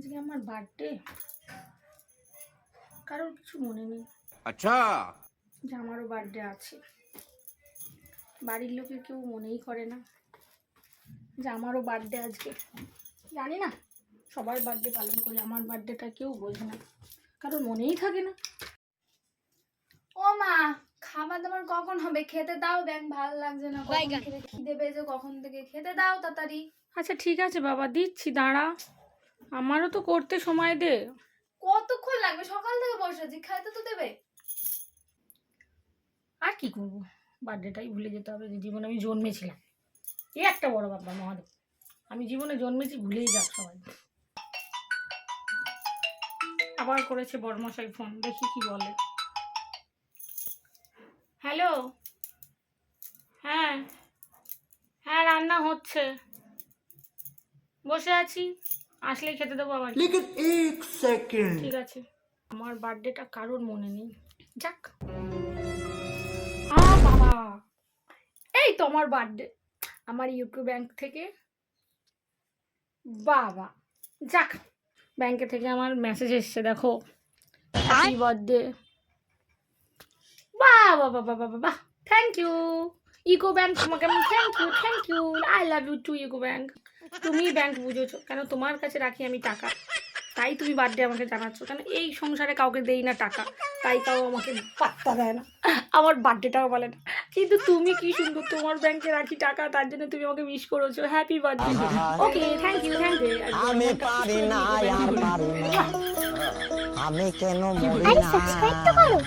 আজকে আমার বার্থডে, কারোর কিছু মনে নেই আচ্ছা যে আমারও বার্থডে আছে। বাড়ির লোকের কেউ মনেই করে না যে আমারও বার্থডে আজকে। জানি না, সবার বার্থডে পালন করি, আমার বার্থডেটা কেউ বোঝে না, কারোর মনেই থাকে না। ও মা, খাবার দাবার কখন হবে? খেতে দাও, দেখ ভালো লাগছে না। কখন খেতে খিদে পেয়েছে, কখন থেকে খেতে দাও তাড়াতাড়ি। আচ্ছা ঠিক আছে বাবা, দিচ্ছি, দাঁড়া, আমারও তো করতে সময় দে। কতক্ষণ লাগবে? সকাল থেকে বসে আছি, খাইতে তো দেবে। আর কি করবো, বার্থডেটাই ভুলে যেতে হবে যে জীবনে আমি জন্মেছিলাম। এই একটা বড় ব্যাপার মহাদেব, আমি জীবনে জন্মেছি, ভুলেই যাক সবাই। আবার করেছে বড়মশাই ফোন, দেখি কি বলে। হ্যালো, হ্যাঁ হ্যাঁ রান্না হচ্ছে, বসে আছি, আসলেই খেতে দেবো আবার। लेकिन एक सेकंड ঠিক আছে, আমার বার্থডেটা কারোর মনে নেই, যাক। বাবা, এই তো আমার বার্থডে, আমার ইউকো ব্যাংক থেকে, বাবা, যাক, ব্যাংকে থেকে আমার মেসেজ এসছে, দেখো, হ্যাপি বার্থডে। বাহ বাহ বাহ বাহ বাহ, থ্যাংক ইউ ইউকো ব্যাংক, তোমাকে আমি thank you, I love you too UCO bank. তুমি ব্যাংক বুঝেছো কেন, তোমার কাছে রাখি আমি টাকা, তাই তুমি বার্থডে আমাকে জানাচ্ছ কেন। এই সংসারে কাউকে দেই না টাকা, তাই তাও আমাকে পাত্তা দেয় না, আমার বার্থডেটাও বলে না। কিন্তু তুমি কি সুন্দর, তোমার ব্যাংকে রাখি টাকা, তার জন্য তুমি আমাকে উইশ করেছো, happy birthday. Okay, thank you আমি পারি না আর পারি না, আমি কেন মরি না। সাবস্ক্রাইব তো করো।